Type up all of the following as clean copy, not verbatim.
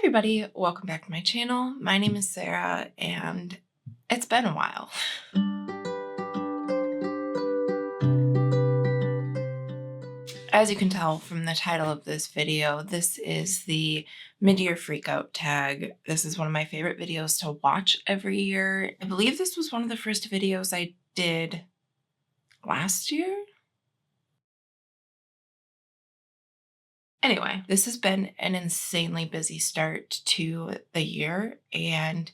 everybody, welcome back to my channel. My name is Sarah and it's been a while. As you can tell from the title of this video, this is the mid-year freakout tag. This is one of my favorite videos to watch every year. I believe this was one of the first videos I did last year. Anyway, this has been an insanely busy start to the year, and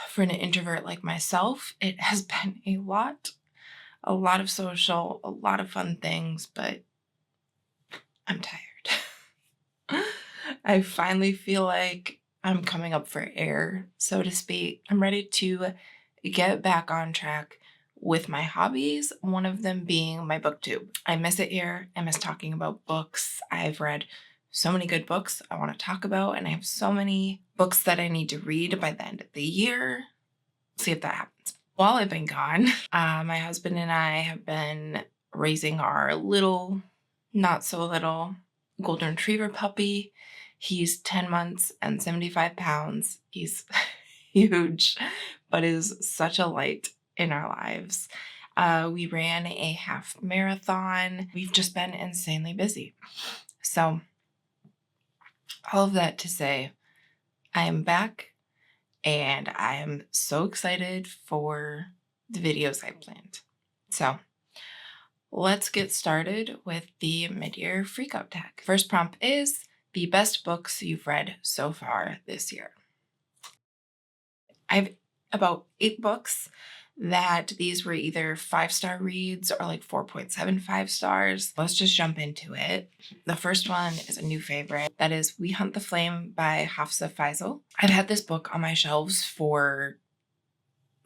for an introvert like myself, it has been a lot of social, a lot of fun things, but I'm tired. I finally feel like I'm coming up for air, so to speak. I'm ready to get back on track with my hobbies, one of them being my booktube. I miss it here. I miss talking about books. I've read so many good books I want to talk about, and I have so many books that I need to read by the end of the year. See if that happens. While I've been gone, my husband and I have been raising our little, not so little, golden retriever puppy. He's 10 months and 75 pounds. He's huge, but is such a light in our lives. We ran a half marathon. We've just been insanely busy. So all of that to say, I am back and I am so excited for the videos I planned. So let's get started with the mid-year freakout tag. First prompt is the best books you've read so far this year. I have about 8 books that these were either 5-star reads or like 4.75 stars. Let's just jump into it. The first one is a new favorite. That is We Hunt the Flame by Hafsa Faizal. I've had this book on my shelves for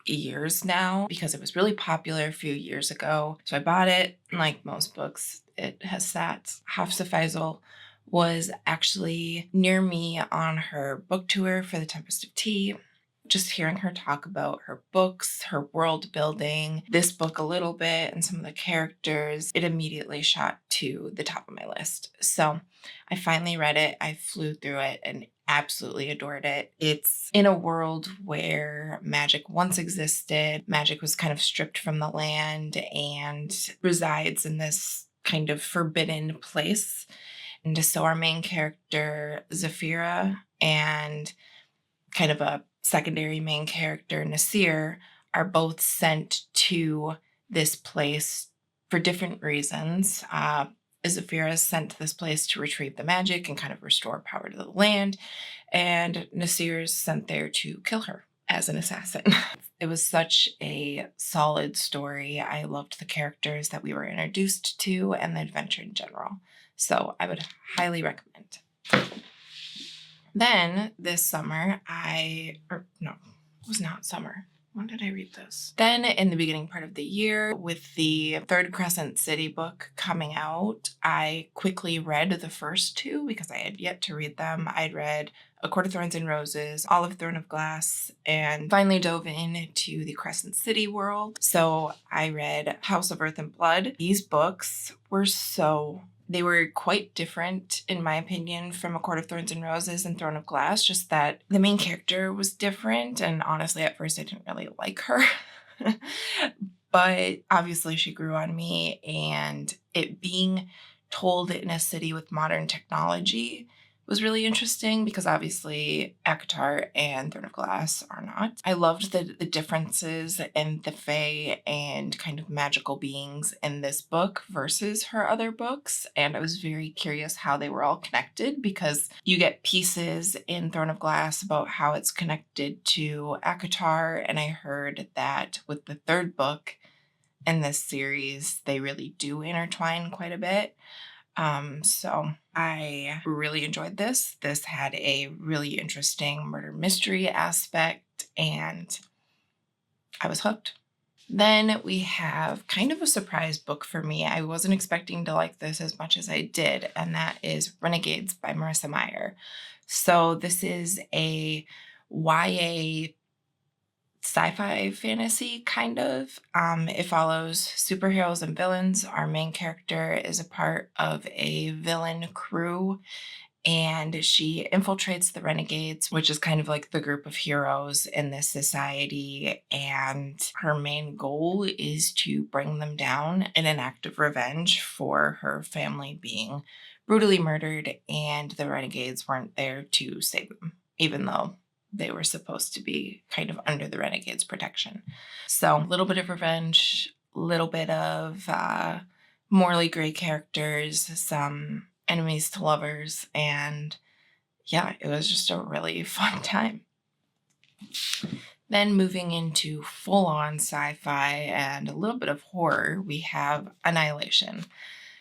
years now because it was really popular a few years ago. So I bought it. Like most books, it has sat. Hafsa Faizal was actually near me on her book tour for The Tempest of Tea. Just hearing her talk about her books, her world building, this book a little bit, and some of the characters, it immediately shot to the top of my list. So I finally read it. I flew through it and absolutely adored it. It's in a world where magic once existed. Magic was kind of stripped from the land and resides in this kind of forbidden place. And so our main character, Zafira, and kind of a secondary main character, Nasir, are both sent to this place for different reasons. Zafira is sent to this place to retrieve the magic and kind of restore power to the land, and Nasir is sent there to kill her as an assassin. It was such a solid story. I loved the characters that we were introduced to and the adventure in general. So I would highly recommend. Then this summer, it was not summer. When did I read this? Then in the beginning part of the year, with the third Crescent City book coming out, I quickly read the first 2 because I had yet to read them. I'd read A Court of Thorns and Roses, Olive Throne of Glass, and finally dove into the Crescent City world. So I read House of Earth and Blood. These books were they were quite different, in my opinion, from A Court of Thorns and Roses and Throne of Glass, just that the main character was different, and honestly, at first I didn't really like her. But obviously she grew on me, and it being told in a city with modern technology was really interesting because obviously ACOTAR and Throne of Glass are not. I loved the differences in the fae and kind of magical beings in this book versus her other books, and I was very curious how they were all connected because you get pieces in Throne of Glass about how it's connected to ACOTAR, and I heard that with the third book in this series, they really do intertwine quite a bit. So I really enjoyed this. This had a really interesting murder mystery aspect, and I was hooked. Then we have kind of a surprise book for me. I wasn't expecting to like this as much as I did, and that is Renegades by Marissa Meyer. So this is a YA sci-fi fantasy, kind of. It follows superheroes and villains. Our main character is a part of a villain crew, and she infiltrates the Renegades, which is kind of like the group of heroes in this society. And her main goal is to bring them down in an act of revenge for her family being brutally murdered, and the Renegades weren't there to save them, even though they were supposed to be kind of under the Renegades' protection. So a little bit of revenge, a little bit of morally gray characters, some enemies to lovers, and yeah, it was just a really fun time. Then moving into full-on sci-fi and a little bit of horror, we have Annihilation.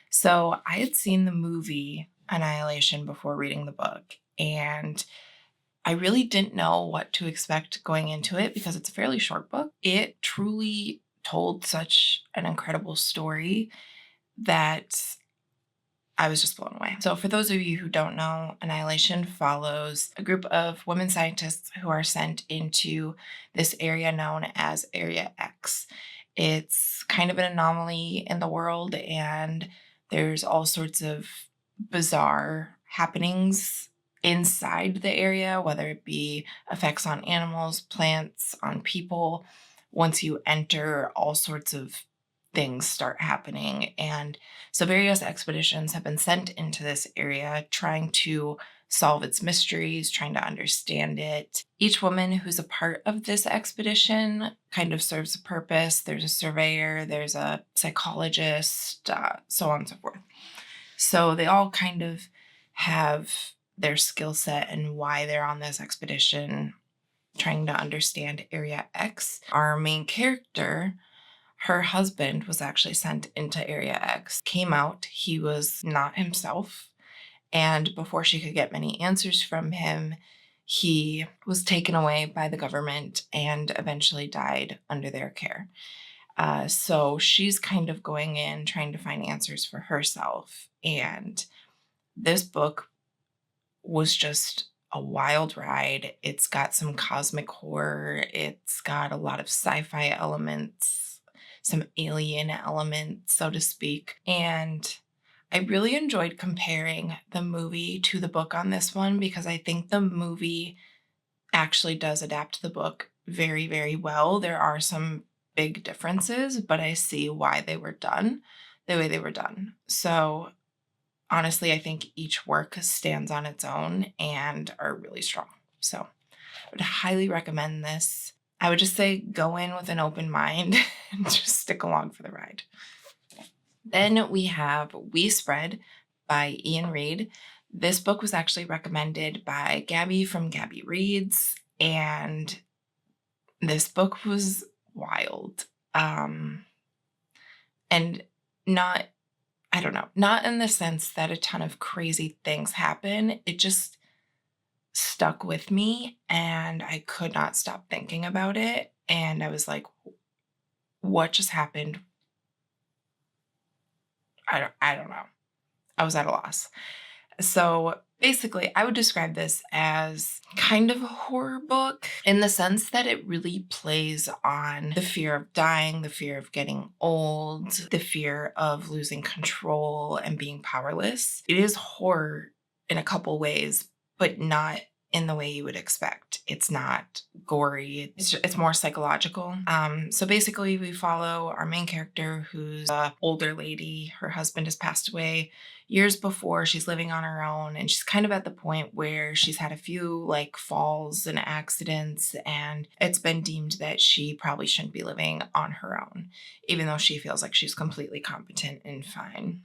So I had seen the movie Annihilation before reading the book, and I really didn't know what to expect going into it because it's a fairly short book. It truly told such an incredible story that I was just blown away. So for those of you who don't know, Annihilation follows a group of women scientists who are sent into this area known as Area X. It's kind of an anomaly in the world, and there's all sorts of bizarre happenings inside the area, whether it be effects on animals, plants, on people. Once you enter, all sorts of things start happening. And so various expeditions have been sent into this area trying to solve its mysteries, trying to understand it. Each woman who's a part of this expedition kind of serves a purpose. There's a surveyor, there's a psychologist, so on and so forth. So they all kind of have their skill set and why they're on this expedition, trying to understand Area X. Our main character, her husband was actually sent into Area X, came out, he was not himself, and before she could get many answers from him, he was taken away by the government and eventually died under their care. So she's kind of going in, trying to find answers for herself, and this book was just a wild ride. It's got some cosmic horror, it's got a lot of sci-fi elements, some alien elements, so to speak. And I really enjoyed comparing the movie to the book on this one because I think the movie actually does adapt the book very, very well. There are some big differences, but I see why they were done the way they were done. So honestly, I think each work stands on its own and are really strong. So I would highly recommend this. I would just say go in with an open mind and just stick along for the ride. Then we have We Spread by Ian Reid. This book was actually recommended by Gabby from Gabby Reads, and this book was wild. And not, I don't know, not in the sense that a ton of crazy things happen. It just stuck with me and I could not stop thinking about it. And I was like, what just happened? I don't know. I was at a loss. So basically, I would describe this as kind of a horror book in the sense that it really plays on the fear of dying, the fear of getting old, the fear of losing control and being powerless. It is horror in a couple ways, but not in the way you would expect. It's not gory. It's more psychological. So basically we follow our main character who's an older lady. Her husband has passed away years before. She's living on her own and she's kind of at the point where she's had a few like falls and accidents and it's been deemed that she probably shouldn't be living on her own, even though she feels like she's completely competent and fine.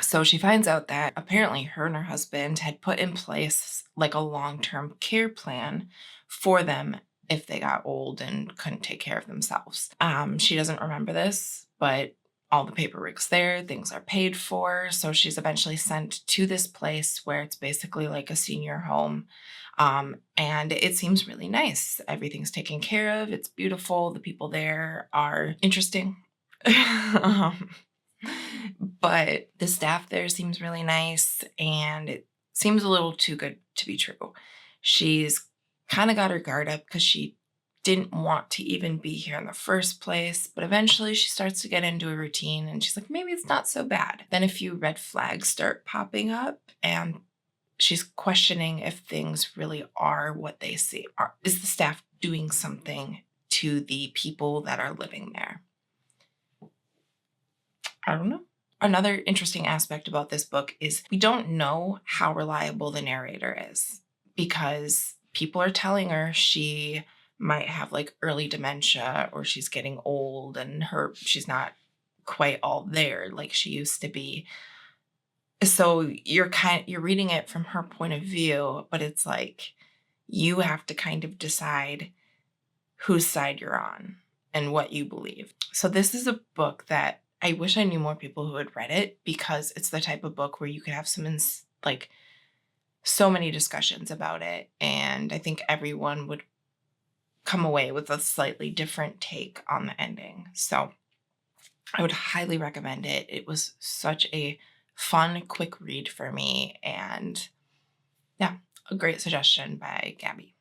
So she finds out that apparently her and her husband had put in place like a long-term care plan for them if they got old and couldn't take care of themselves. She doesn't remember this, but all the paperwork's there, things are paid for. So she's eventually sent to this place where it's basically like a senior home. And it seems really nice. Everything's taken care of. It's beautiful. The people there are interesting. But the staff there seems really nice and it seems a little too good to be true. She's kind of got her guard up because she didn't want to even be here in the first place, but eventually she starts to get into a routine and she's like, maybe it's not so bad. Then a few red flags start popping up and she's questioning if things really are what they say. Is the staff doing something to the people that are living there? I don't know. Another interesting aspect about this book is we don't know how reliable the narrator is, because people are telling her she might have like early dementia, or she's getting old and she's not quite all there like she used to be. So you're reading it from her point of view, but it's like you have to kind of decide whose side you're on and what you believe. So this is a book that I wish I knew more people who had read it, because it's the type of book where you could have like so many discussions about it, and I think everyone would come away with a slightly different take on the ending. So I would highly recommend it. It was such a fun, quick read for me, and yeah, a great suggestion by Gabby.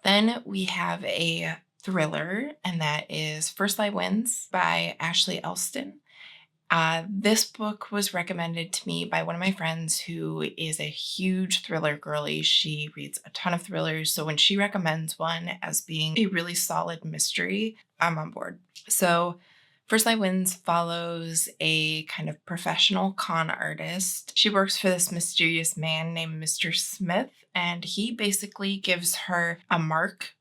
Then we have a thriller, and that is First Light Wins by Ashley Elston. This book was recommended to me by one of my friends who is a huge thriller girly. She reads a ton of thrillers. So when she recommends one as being a really solid mystery, I'm on board. So First Light Wins follows a kind of professional con artist. She works for this mysterious man named Mr. Smith, and he basically gives her a mark,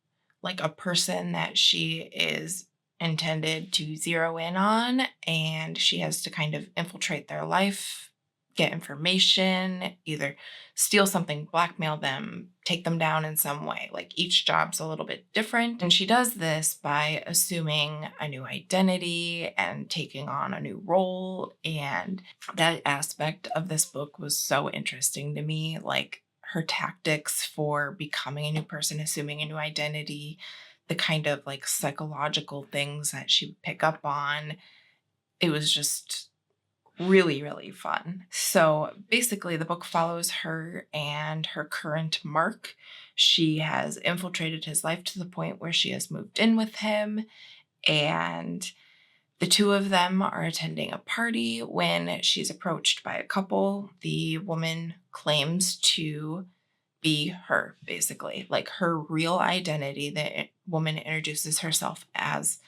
like a person that she is intended to zero in on, and she has to kind of infiltrate their life, get information, either steal something, blackmail them, take them down in some way. Like each job's a little bit different. And she does this by assuming a new identity and taking on a new role. And that aspect of this book was so interesting to me. Like her tactics for becoming a new person, assuming a new identity, the kind of like psychological things that she would pick up on. It was just really, really fun. So basically, the book follows her and her current Mark. She has infiltrated his life to the point where she has moved in with him, and the two of them are attending a party when she's approached by a couple. The woman claims to be her, basically, like her real identity. The woman introduces herself as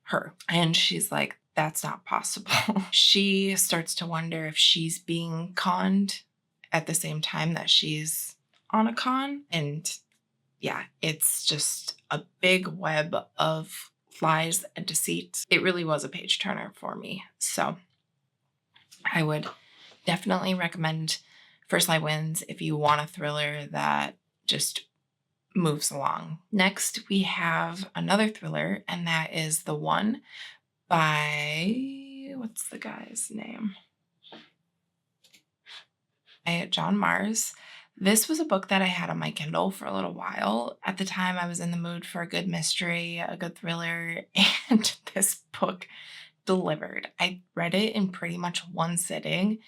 her, and she's like, that's not possible. She starts to wonder if she's being conned at the same time that she's on a con. And yeah, it's just a big web of lies and deceit. It really was a page turner for me. So I would definitely recommend First Light Wins if you want a thriller that just moves along. Next, we have another thriller, and that is The One by, what's the guy's name? By John Mars. This was a book that I had on my Kindle for a little while. At the time, I was in the mood for a good mystery, a good thriller, and this book delivered. I read it in pretty much one sitting.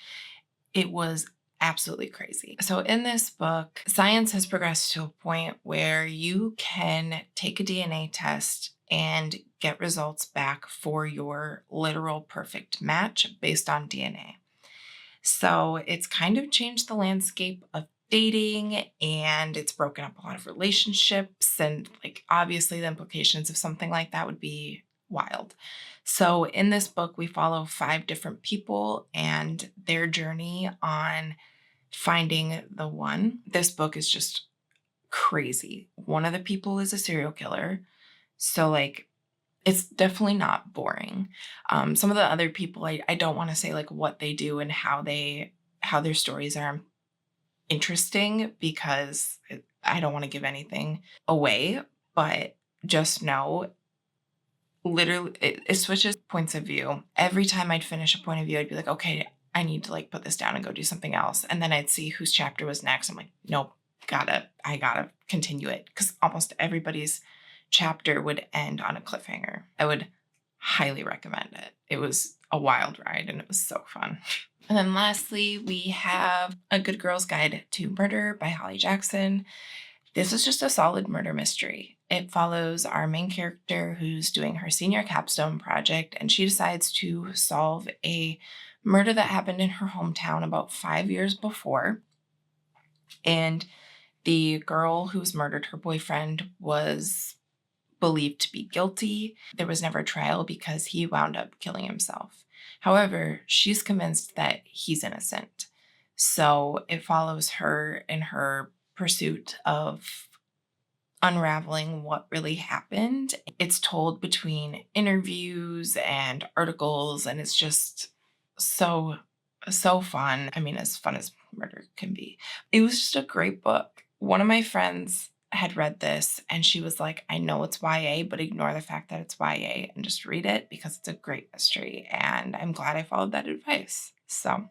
It was absolutely crazy. So in this book, science has progressed to a point where you can take a DNA test and get results back for your literal perfect match based on DNA. So it's kind of changed the landscape of dating, and it's broken up a lot of relationships, and like obviously the implications of something like that would be wild. So in this book, we follow 5 different people and their journey on finding the one. This book is just crazy. One of the people is a serial killer. So like, it's definitely not boring. Some of the other people, I don't want to say like what they do and how their stories are interesting, because I don't want to give anything away, but just know literally it switches points of view. Every time I'd finish a point of view, I'd be like, okay, I need to like put this down and go do something else. And then I'd see whose chapter was next. I'm like, nope, I gotta continue it, because almost everybody's chapter would end on a cliffhanger. I would highly recommend it. It was a wild ride and it was so fun. And then lastly, we have A Good Girl's Guide to Murder by Holly Jackson. This is just a solid murder mystery. It follows our main character who's doing her senior capstone project, and she decides to solve a murder that happened in her hometown about 5 years before. And the girl who's murdered her boyfriend was believed to be guilty. There was never a trial because he wound up killing himself. However, she's convinced that he's innocent. So it follows her in her pursuit of unraveling what really happened. It's told between interviews and articles, and it's just so fun. I mean, as fun as murder can be. It was just a great book. One of my friends had read this and she was like, I know it's YA, but ignore the fact that it's YA and just read it because it's a great mystery. And I'm glad I followed that advice. So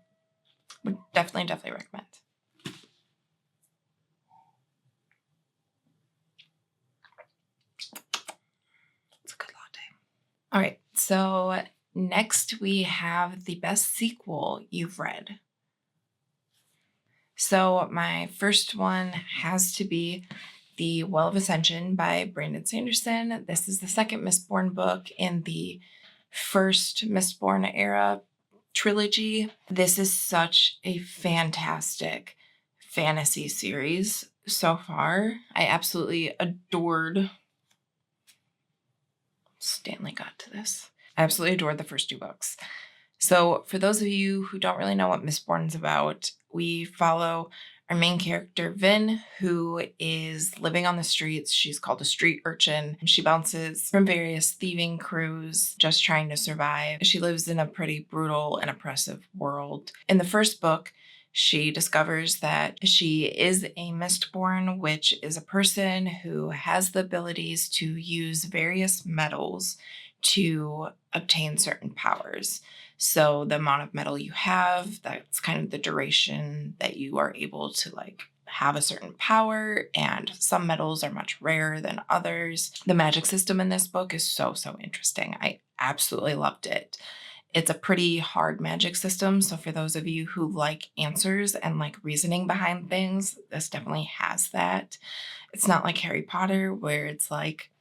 would definitely recommend. It's a good latte. All right. So next we have the best sequel you've read. So my first one has to be The Well of Ascension by Brandon Sanderson. This is the second Mistborn book in the first Mistborn era trilogy. This is such a fantastic fantasy series so far. I absolutely adored. Stanley got to this. I absolutely adored the first 2 books. So for those of you who don't really know what Mistborn's about, we follow our main character, Vin, who is living on the streets. She's called a street urchin. She bounces from various thieving crews, just trying to survive. She lives in a pretty brutal and oppressive world. In the first book, she discovers that she is a Mistborn, which is a person who has the abilities to use various metals to obtain certain powers. So the amount of metal you have, that's kind of the duration that you are able to have a certain power, and some metals are much rarer than others. The magic system in this book is so interesting. I absolutely loved it. It's a pretty hard magic system, so for those of you who like answers and like reasoning behind things, this definitely has that. It's not like Harry Potter where it's like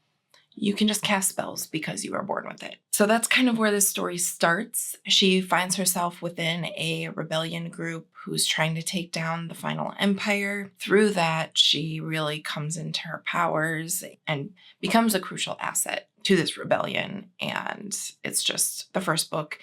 you can just cast spells because you were born with it. So that's kind of where this story starts. She finds herself within a rebellion group who's trying to take down the final empire. Through that, she really comes into her powers and becomes a crucial asset to this rebellion. And it's just, the first book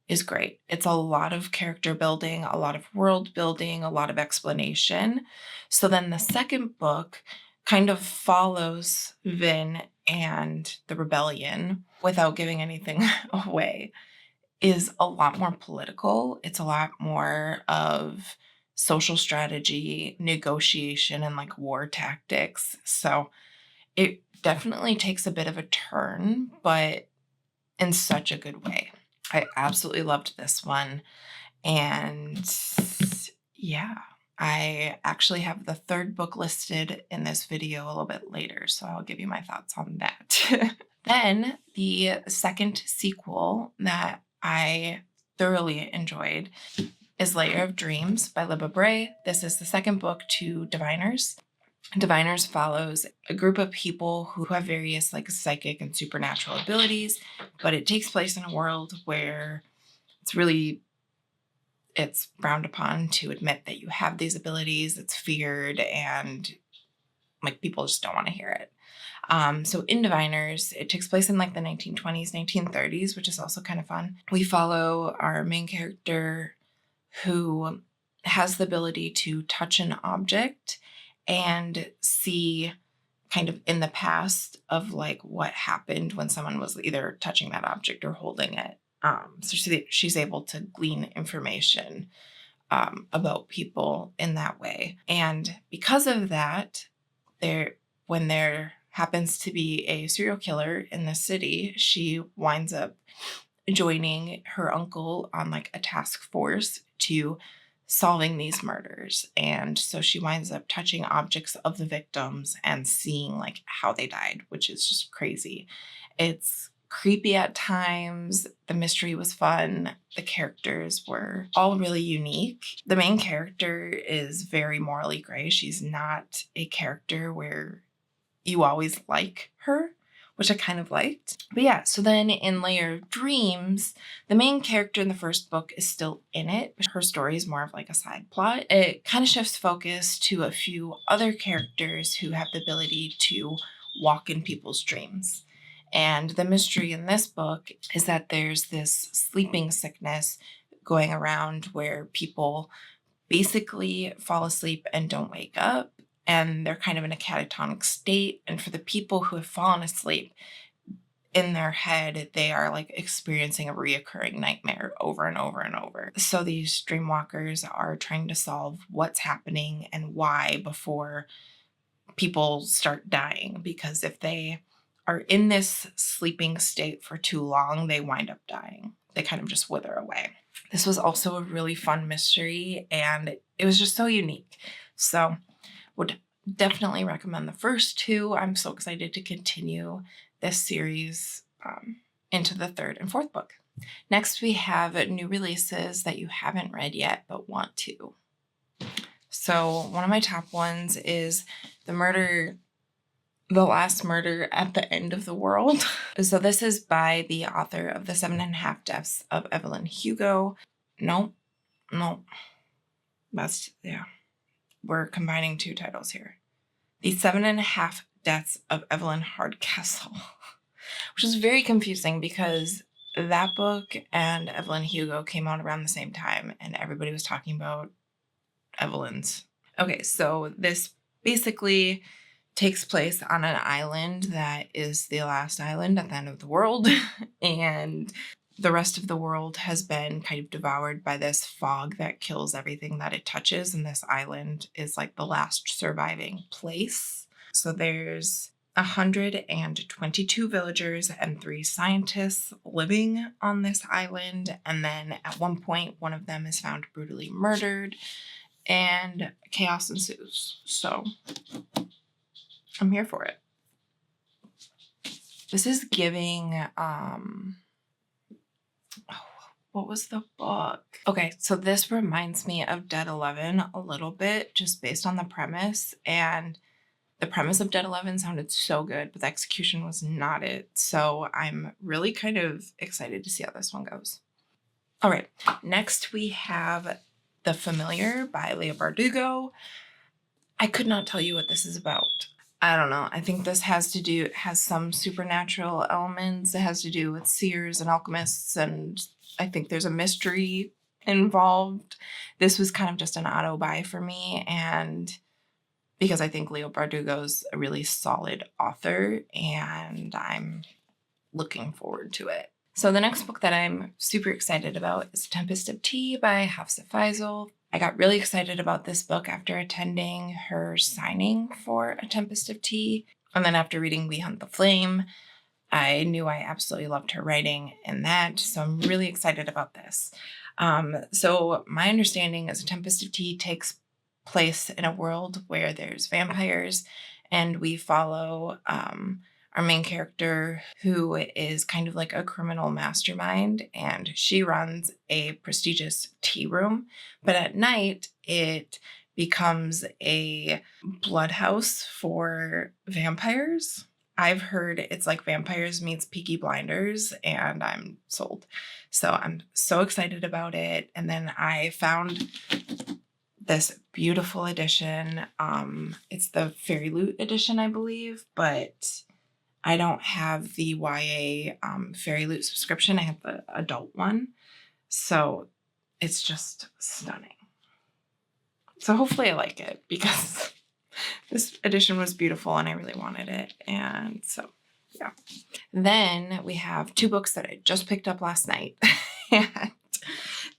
is great. It's a lot of character building, a lot of world building, a lot of explanation. So then the second book kind of follows Vin and the rebellion, without giving anything away, is a lot more political. It's a lot more of social strategy, negotiation, and war tactics. So it definitely takes a bit of a turn, but in such a good way. I absolutely loved this one. And yeah, I actually have the third book listed in this video a little bit later, so I'll give you my thoughts on that. Then the second sequel that I thoroughly enjoyed is Layer of Dreams by Libba Bray. This is the second book to Diviners. Diviners follows a group of people who have various psychic and supernatural abilities, but it takes place in a world where it's frowned upon to admit that you have these abilities. It's feared, and people just don't want to hear it. So in Diviners, it takes place in the 1920s, 1930s, which is also kind of fun. We follow our main character who has the ability to touch an object and see kind of in the past of what happened when someone was either touching that object or holding it. So she's able to glean information about people in that way. And because of that, when there happens to be a serial killer in the city, she winds up joining her uncle on a task force to solving these murders. And so she winds up touching objects of the victims and seeing how they died, which is just crazy. It's creepy at times. The mystery was fun. The characters were all really unique. The main character is very morally gray. She's not a character where you always like her, which I kind of liked. But yeah, so then in Layer of Dreams, the main character in the first book is still in it. Her story is more of like a side plot. It kind of shifts focus to a few other characters who have the ability to walk in people's dreams. And the mystery in this book is that there's this sleeping sickness going around where people basically fall asleep and don't wake up, and they're kind of in a catatonic state. And for the people who have fallen asleep, in their head, they are like experiencing a reoccurring nightmare over and over and over. So these dreamwalkers are trying to solve what's happening and why before people start dying, because if they are in this sleeping state for too long, they wind up dying. They kind of just wither away. This was also a really fun mystery, and it was just so unique. So would definitely recommend the first two. I'm so excited to continue this series into the third and fourth book. Next, we have new releases that you haven't read yet but want to. So one of my top ones is The Last Murder at the End of the World. So this is by the author of The 7.5 Deaths of Evelyn Hugo. No. We're combining two titles here. The 7.5 Deaths of Evelyn Hardcastle, which is very confusing because that book and Evelyn Hugo came out around the same time and everybody was talking about Evelyn's. Okay, so this basically takes place on an island that is the last island at the end of the world, and the rest of the world has been kind of devoured by this fog that kills everything that it touches, and this island is like the last surviving place. So there's 122 villagers and 3 scientists living on this island, and then at one point one of them is found brutally murdered and chaos ensues. So I'm here for it. This is giving what was the book? Okay, so this reminds me of Dead 11 a little bit, just based on the premise. And the premise of Dead 11 sounded so good, but the execution was not it. So I'm really kind of excited to see how this one goes. All right, next we have The Familiar by Leigh Bardugo. I could not tell you what this is about. I don't know. I think this has some supernatural elements. It has to do with seers and alchemists, and I think there's a mystery involved. This was kind of just an auto buy for me, and because I think Leigh Bardugo's a really solid author, and I'm looking forward to it. So the next book that I'm super excited about is Tempest of Tea by Hafsa Faizal. I got really excited about this book after attending her signing for A Tempest of Tea. And then after reading We Hunt the Flame, I knew I absolutely loved her writing in that. So I'm really excited about this. So my understanding is A Tempest of Tea takes place in a world where there's vampires, and we follow our main character, who is kind of like a criminal mastermind, and she runs a prestigious tea room. But at night, it becomes a blood house for vampires. I've heard it's like Vampires meets Peaky Blinders, and I'm sold. So I'm so excited about it. And then I found this beautiful edition. It's the Fairy Loot edition, I believe, but I don't have the YA Fairy Loot subscription. I have the adult one. So it's just stunning. So hopefully I like it, because this edition was beautiful and I really wanted it. And so, yeah. Then we have 2 books that I just picked up last night. And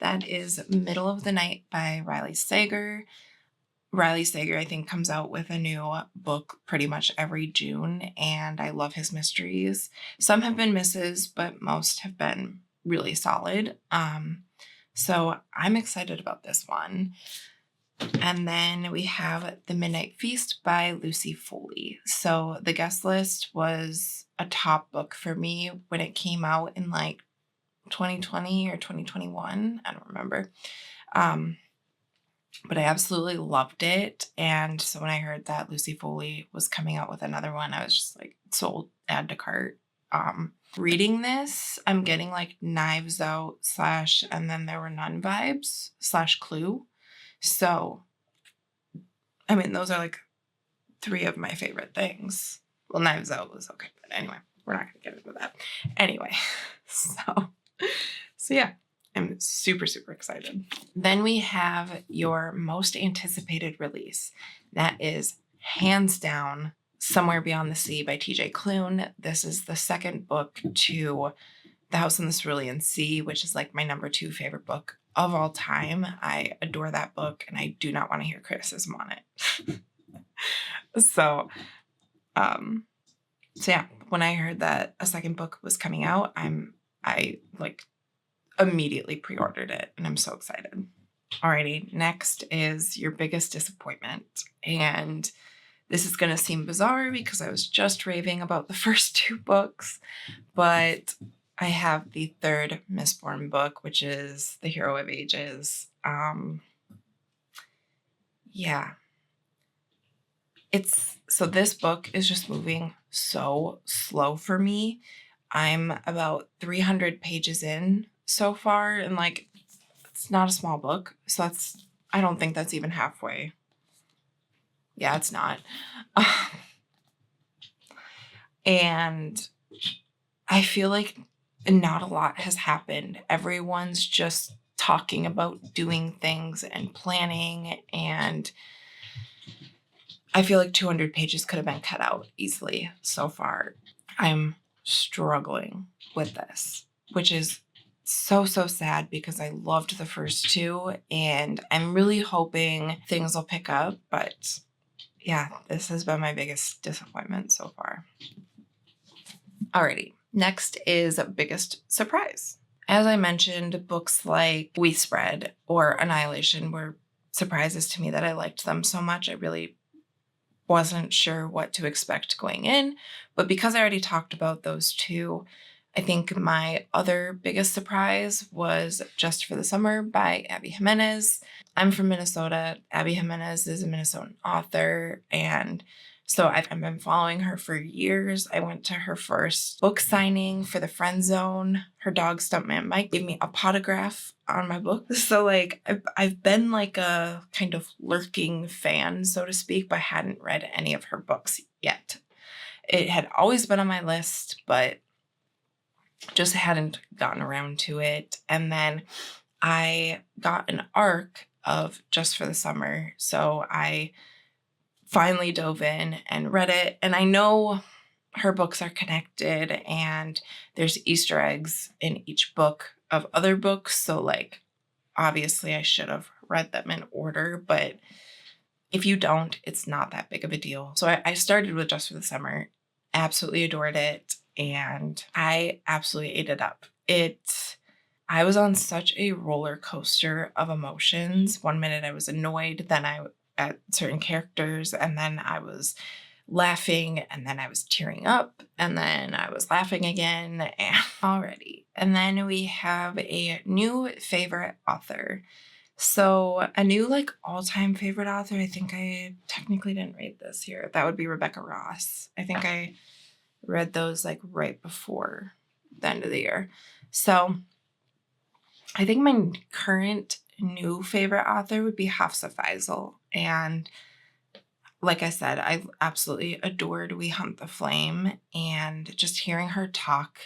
that is Middle of the Night by Riley Sager. Riley Sager, I think, comes out with a new book pretty much every June, and I love his mysteries. Some have been misses, but most have been really solid. So I'm excited about this one. And then we have The Midnight Feast by Lucy Foley. So The Guest List was a top book for me when it came out in like 2020 or 2021. I don't remember. but I absolutely loved it. And so when I heard that Lucy Foley was coming out with another one, I was just like, sold, add to cart. Reading this, I'm getting like Knives Out / And Then There Were None vibes / Clue. So, I mean, those are like 3 of my favorite things. Well, Knives Out was okay, but anyway, we're not going to get into that. Anyway, so yeah, I'm super, super excited. Then we have your most anticipated release. That is hands down Somewhere Beyond the Sea by TJ Klune. This is the second book to The House in the Cerulean Sea, which is like my number 2 favorite book of all time. I adore that book and I do not want to hear criticism on it. So yeah, when I heard that a second book was coming out, I like immediately pre-ordered it and I'm so excited. Alrighty, next is your biggest disappointment. And this is going to seem bizarre because I was just raving about the first 2 books, but I have the third Mistborn book, which is The Hero of Ages. Yeah. So this book is just moving so slow for me. I'm about 300 pages in so far, and like, it's not a small book. So I don't think that's even halfway. Yeah, it's not. And I feel like not a lot has happened. Everyone's just talking about doing things and planning, and I feel like 200 pages could have been cut out easily so far. I'm struggling with this, which is so sad because I loved the first 2 and I'm really hoping things will pick up. But yeah, this has been my biggest disappointment so far. Alrighty, next is biggest surprise. As I mentioned, books like We Spread or Annihilation were surprises to me that I liked them so much. I really wasn't sure what to expect going in, but because I already talked about those 2, I think my other biggest surprise was Just for the Summer by Abby Jimenez. I'm from Minnesota. Abby Jimenez is a Minnesotan author, and so I've been following her for years. I went to her first book signing for the Friend Zone. Her dog Stuntman Mike gave me a potograph on my book. So like I've been like a kind of lurking fan, so to speak, but hadn't read any of her books yet. It had always been on my list, but just hadn't gotten around to it. And then I got an arc of Just for the Summer. So I finally dove in and read it. And I know her books are connected and there's Easter eggs in each book of other books. So like, obviously I should have read them in order, but if you don't, it's not that big of a deal. So I started with Just for the Summer, absolutely adored it. And I absolutely ate it up. I was on such a roller coaster of emotions. One minute I was annoyed, then at certain characters, and then I was laughing, and then I was tearing up, and then I was laughing again, and already. And then we have a new favorite author. So a new like all-time favorite author, I think I technically didn't read this here. That would be Rebecca Ross. I think I read those like right before the end of the year. So I think my current new favorite author would be Hafsa Faizal. And like I said, I absolutely adored We Hunt the Flame, and just hearing her talk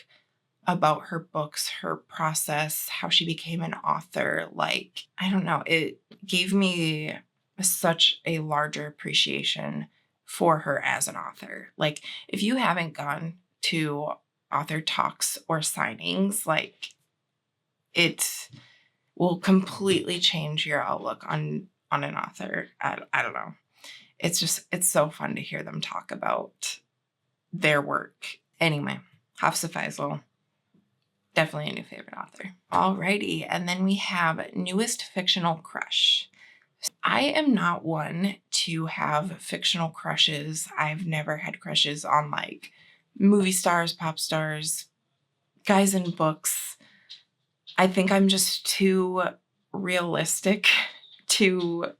about her books, her process, how she became an author, like, I don't know, it gave me such a larger appreciation for her as an author. Like, if you haven't gone to author talks or signings, like, it will completely change your outlook on an author. I don't know. It's so fun to hear them talk about their work. Anyway, Hafsa Faizal, definitely a new favorite author. Alrighty, and then we have newest fictional crush. I am not one to have fictional crushes. I've never had crushes on like movie stars, pop stars, guys in books. I think I'm just too realistic to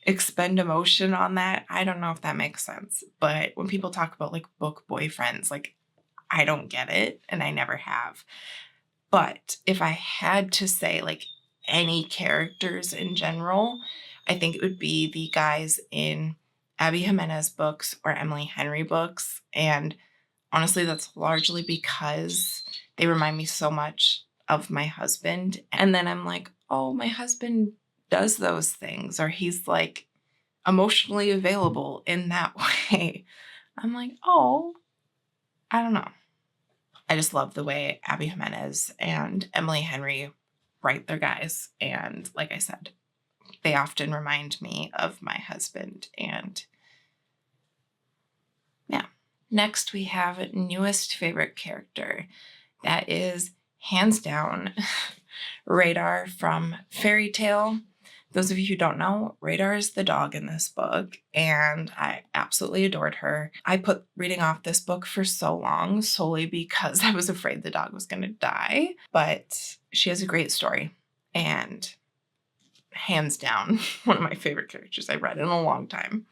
expend emotion on that. I don't know if that makes sense. But when people talk about like book boyfriends, like I don't get it and I never have. But if I had to say like any characters in general, I think it would be the guys in Abby Jimenez books or Emily Henry books. And honestly, that's largely because they remind me so much of my husband. And then I'm like, oh, my husband does those things, or he's like emotionally available in that way. I'm like, oh, I don't know. I just love the way Abby Jimenez and Emily Henry write their guys. And like I said, they often remind me of my husband. And yeah. Next, we have newest favorite character. That is hands down Radar from Fairy Tale. Those of you who don't know, Radar is the dog in this book, and I absolutely adored her. I put reading off this book for so long solely because I was afraid the dog was going to die, but she has a great story, and hands down, one of my favorite characters I've read in a long time.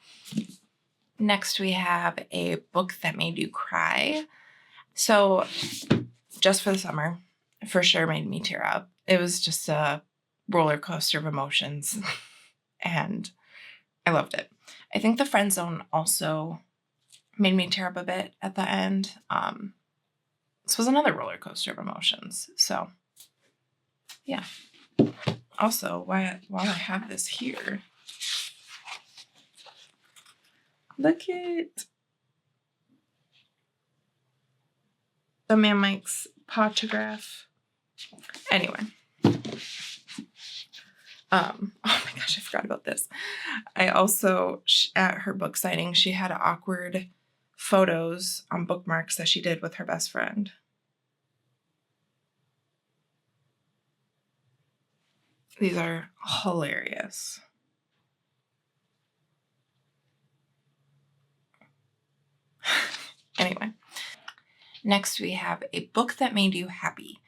Next, we have a book that made you cry. So, just for the summer, for sure made me tear up. It was just a roller coaster of emotions, and I loved it. I think The Friend Zone also made me tear up a bit at the end. This was another roller coaster of emotions. So, yeah. Also, while I have this here, look at the Man Mike's potograph. Anyway. Oh my gosh, I forgot about this. I also, at her book signing, she had awkward photos on bookmarks that she did with her best friend. These are hilarious. Anyway, next we have a book that made you happy.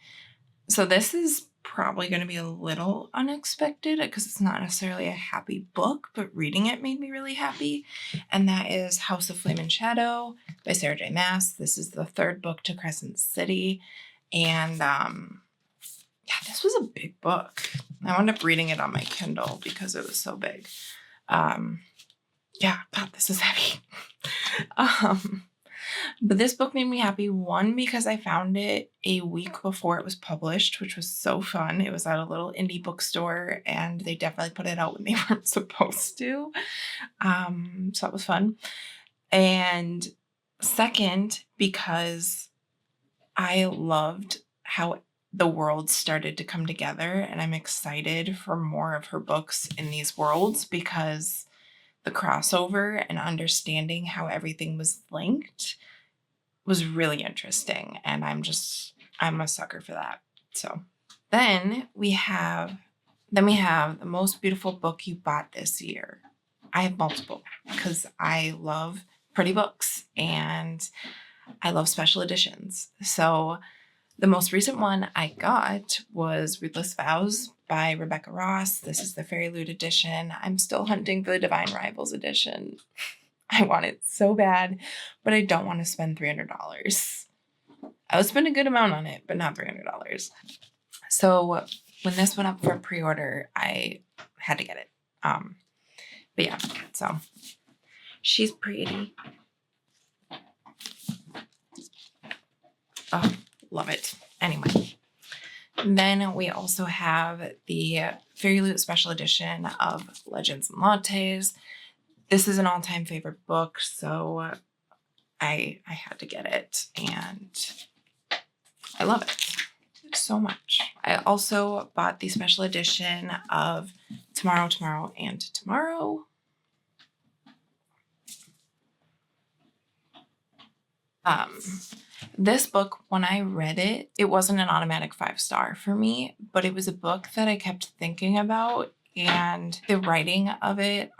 So this is probably going to be a little unexpected because it's not necessarily a happy book, but reading it made me really happy. And that is House of Flame and Shadow by Sarah J. Maas. This is the third book to Crescent City. And yeah, this was a big book. I wound up reading it on my Kindle because it was so big. Yeah, God, this is heavy. But this book made me happy, one, because I found it a week before it was published, which was so fun. It was at a little indie bookstore, and they definitely put it out when they weren't supposed to. So that was fun. And second, because I loved how the world started to come together, and I'm excited for more of her books in these worlds because the crossover and understanding how everything was linked was really interesting. And I'm a sucker for that. So then we have the most beautiful book you bought this year. I have multiple because I love pretty books and I love special editions. So the most recent one I got was Ruthless Vows by Rebecca Ross. This is the Fairy Loot edition. I'm still hunting for the Divine Rivals edition. I want it so bad, but I don't want to spend $300. I would spend a good amount on it, but not $300. So when this went up for pre-order, I had to get it. But yeah, so she's pretty. Oh, love it. Anyway, then we also have the Fairy Loot Special Edition of Legends and Lattes. This is an all-time favorite book, so I had to get it, and I love it so much. I also bought the special edition of Tomorrow, Tomorrow, and Tomorrow. This book, when I read it, it wasn't an automatic 5-star for me, but it was a book that I kept thinking about, and the writing of it,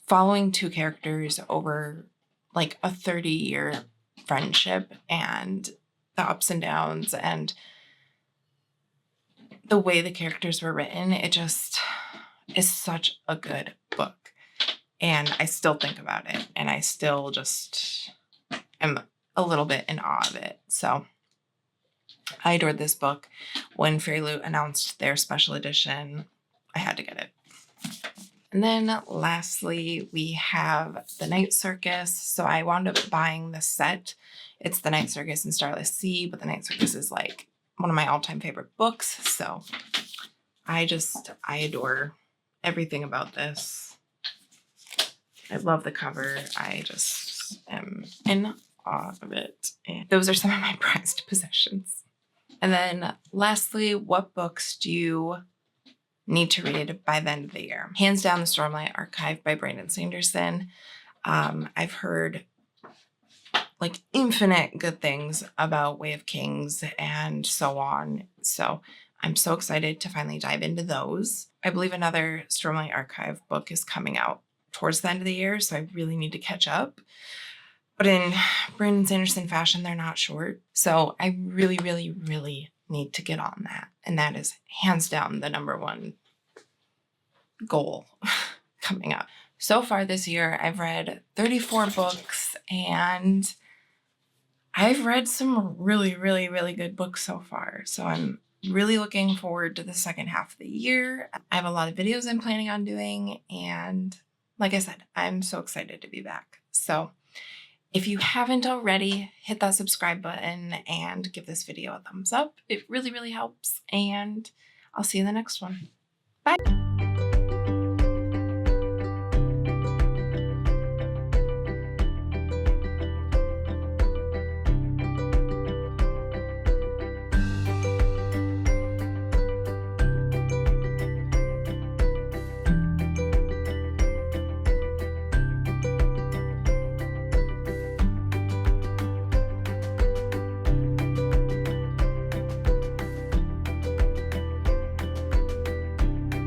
following two characters over like a 30-year friendship and the ups and downs and the way the characters were written, it just is such a good book. And I still think about it, and I still just am a little bit in awe of it. So I adored this book. When Fairy Loot announced their special edition, I had to get it. And then lastly, we have The Night Circus. So I wound up buying the set. It's The Night Circus and Starless Sea, but The Night Circus is like one of my all-time favorite books. So I adore everything about this. I love the cover. I just am in awe of it. And those are some of my prized possessions. And then lastly, what books do you need to read by the end of the year? Hands down, The Stormlight Archive by Brandon Sanderson. I've heard like infinite good things about Way of Kings and so on. So I'm so excited to finally dive into those. I believe another Stormlight Archive book is coming out towards the end of the year, so I really need to catch up. But in Brandon Sanderson fashion, they're not short. So I really, really, really need to get on that. And that is hands down the number one goal coming up. So far this year, I've read 34 books, and I've read some really, really, really good books so far. So I'm really looking forward to the second half of the year. I have a lot of videos I'm planning on doing, and like I said, I'm so excited to be back. So if you haven't already, hit that subscribe button and give this video a thumbs up. It really, really helps, and I'll see you in the next one. Bye.